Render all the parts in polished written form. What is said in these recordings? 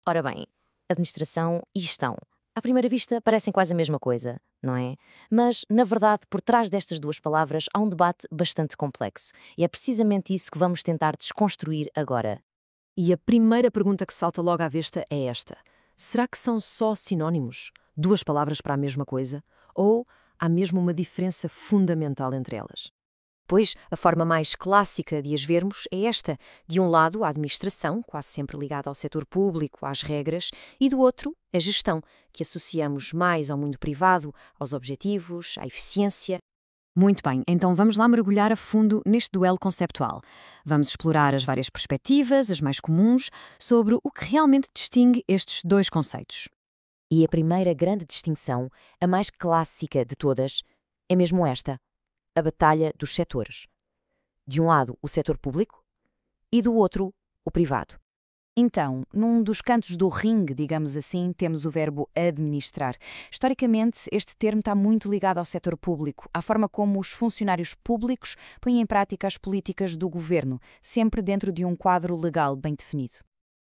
Ora bem, administração e gestão. À primeira vista parecem quase a mesma coisa, não é? Mas, na verdade, por trás destas duas palavras há um debate bastante complexo. E é precisamente isso que vamos tentar desconstruir agora. E a primeira pergunta que salta logo à vista é esta: será que são só sinónimos? Duas palavras para a mesma coisa? Ou há mesmo uma diferença fundamental entre elas? Pois, a forma mais clássica de as vermos é esta. De um lado, a administração, quase sempre ligada ao setor público, às regras, e do outro, a gestão, que associamos mais ao mundo privado, aos objetivos, à eficiência. Muito bem, então vamos lá mergulhar a fundo neste duelo conceptual. Vamos explorar as várias perspectivas, as mais comuns, sobre o que realmente distingue estes dois conceitos. E a primeira grande distinção, a mais clássica de todas, é mesmo esta: a batalha dos setores. De um lado, o setor público e do outro, o privado. Então, num dos cantos do ringue, digamos assim, temos o verbo administrar. Historicamente, este termo está muito ligado ao setor público, à forma como os funcionários públicos põem em prática as políticas do governo, sempre dentro de um quadro legal bem definido.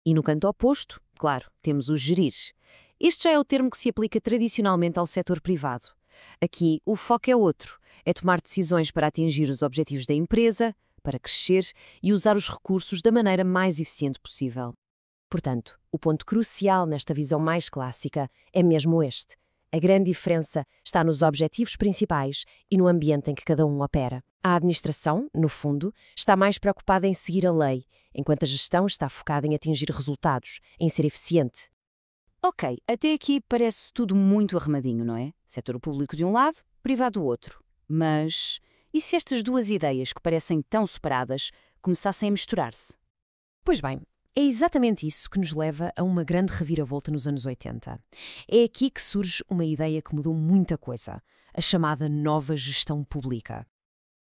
E no canto oposto, claro, temos o gerir. Este já é o termo que se aplica tradicionalmente ao setor privado. Aqui, o foco é outro. É tomar decisões para atingir os objetivos da empresa, para crescer e usar os recursos da maneira mais eficiente possível. Portanto, o ponto crucial nesta visão mais clássica é mesmo este. A grande diferença está nos objetivos principais e no ambiente em que cada um opera. A administração, no fundo, está mais preocupada em seguir a lei, enquanto a gestão está focada em atingir resultados, em ser eficiente. Ok, até aqui parece tudo muito arrumadinho, não é? Setor público de um lado, privado do outro. Mas e se estas duas ideias, que parecem tão separadas, começassem a misturar-se? Pois bem, é exatamente isso que nos leva a uma grande reviravolta nos anos 80. É aqui que surge uma ideia que mudou muita coisa, a chamada nova gestão pública.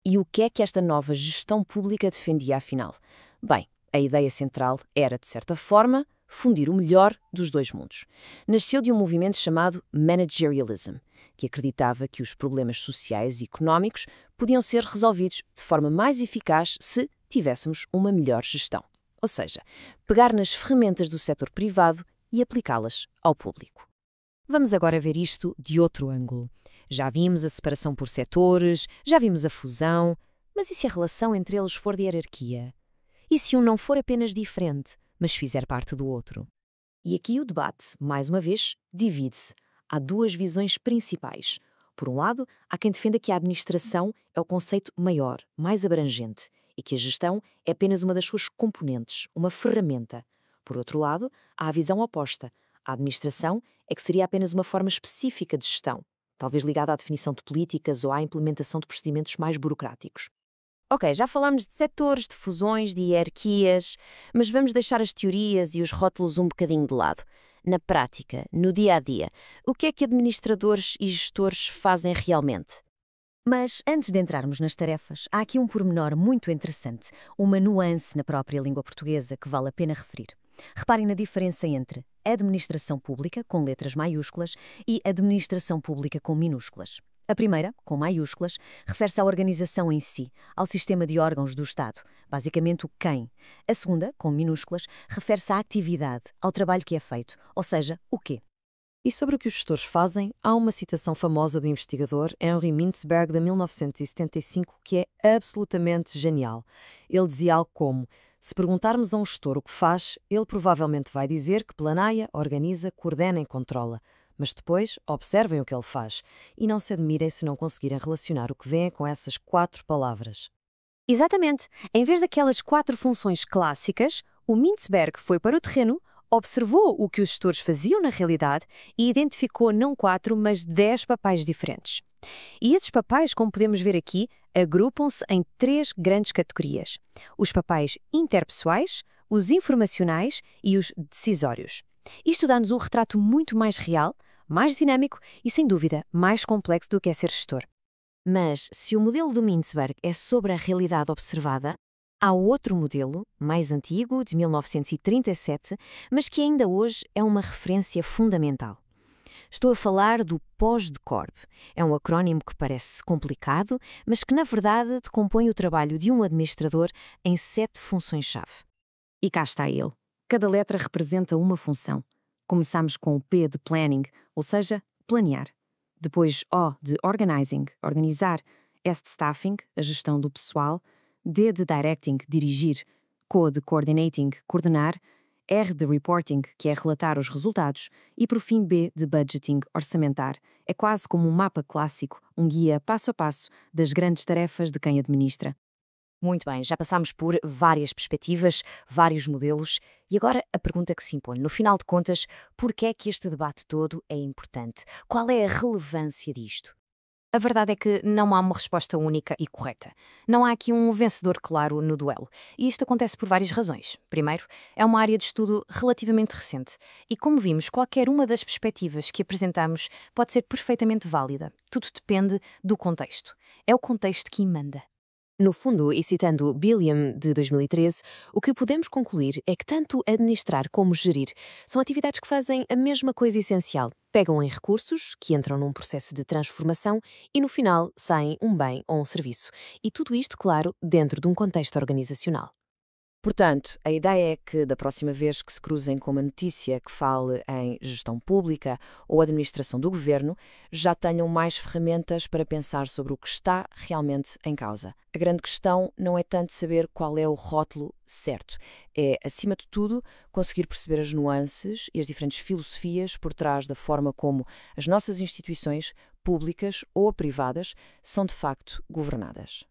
E o que é que esta nova gestão pública defendia, afinal? Bem, a ideia central era, de certa forma, fundir o melhor dos dois mundos. Nasceu de um movimento chamado Managerialism, que acreditava que os problemas sociais e económicos podiam ser resolvidos de forma mais eficaz se tivéssemos uma melhor gestão. Ou seja, pegar nas ferramentas do setor privado e aplicá-las ao público. Vamos agora ver isto de outro ângulo. Já vimos a separação por setores, já vimos a fusão, mas e se a relação entre eles for de hierarquia? E se um não for apenas diferente, mas fizer parte do outro? E aqui o debate, mais uma vez, divide-se. Há duas visões principais. Por um lado, há quem defenda que a administração é o conceito maior, mais abrangente, e que a gestão é apenas uma das suas componentes, uma ferramenta. Por outro lado, há a visão oposta. A administração é que seria apenas uma forma específica de gestão, talvez ligada à definição de políticas ou à implementação de procedimentos mais burocráticos. Ok, já falámos de setores, de fusões, de hierarquias, mas vamos deixar as teorias e os rótulos um bocadinho de lado. Na prática, no dia-a-dia, o que é que administradores e gestores fazem realmente? Mas, antes de entrarmos nas tarefas, há aqui um pormenor muito interessante, uma nuance na própria língua portuguesa que vale a pena referir. Reparem na diferença entre administração pública, com letras maiúsculas, e administração pública com minúsculas. A primeira, com maiúsculas, refere-se à organização em si, ao sistema de órgãos do Estado, basicamente o quem. A segunda, com minúsculas, refere-se à atividade, ao trabalho que é feito, ou seja, o quê. E sobre o que os gestores fazem, há uma citação famosa do investigador Henry Mintzberg, de 1975, que é absolutamente genial. Ele dizia algo como: se perguntarmos a um gestor o que faz, ele provavelmente vai dizer que planeia, organiza, coordena e controla. Mas depois, observem o que ele faz e não se admirem se não conseguirem relacionar o que vêem com essas 4 palavras. Exatamente. Em vez daquelas 4 funções clássicas, o Mintzberg foi para o terreno, observou o que os gestores faziam na realidade e identificou não 4, mas 10 papéis diferentes. E esses papéis, como podemos ver aqui, agrupam-se em 3 grandes categorias: os papéis interpessoais, os informacionais e os decisórios. Isto dá-nos um retrato muito mais real, mais dinâmico e, sem dúvida, mais complexo do que é ser gestor. Mas, se o modelo do Mintzberg é sobre a realidade observada, há outro modelo, mais antigo, de 1937, mas que ainda hoje é uma referência fundamental. Estou a falar do POS-DECORB. É um acrónimo que parece complicado, mas que, na verdade, decompõe o trabalho de um administrador em 7 funções-chave. E cá está ele: Cada letra representa uma função. Começamos com o P de planning, ou seja, planear. Depois O de organizing, organizar. S de staffing, a gestão do pessoal. D de directing, dirigir. Co de coordinating, coordenar. R de reporting, que é relatar os resultados. E por fim B de budgeting, orçamentar. É quase como um mapa clássico, um guia passo a passo das grandes tarefas de quem administra. Muito bem, já passámos por várias perspectivas, vários modelos, e agora a pergunta que se impõe, no final de contas, por que é que este debate todo é importante? Qual é a relevância disto? A verdade é que não há uma resposta única e correta. Não há aqui um vencedor claro no duelo. E isto acontece por várias razões. Primeiro, é uma área de estudo relativamente recente. E como vimos, qualquer uma das perspectivas que apresentamos pode ser perfeitamente válida. Tudo depende do contexto. É o contexto que manda. No fundo, e citando Billiam, de 2013, o que podemos concluir é que tanto administrar como gerir são atividades que fazem a mesma coisa essencial. Pegam em recursos, que entram num processo de transformação e, no final, saem um bem ou um serviço. E tudo isto, claro, dentro de um contexto organizacional. Portanto, a ideia é que da próxima vez que se cruzem com uma notícia que fale em gestão pública ou administração do governo, já tenham mais ferramentas para pensar sobre o que está realmente em causa. A grande questão não é tanto saber qual é o rótulo certo, é, acima de tudo, conseguir perceber as nuances e as diferentes filosofias por trás da forma como as nossas instituições, públicas ou privadas, são de facto governadas.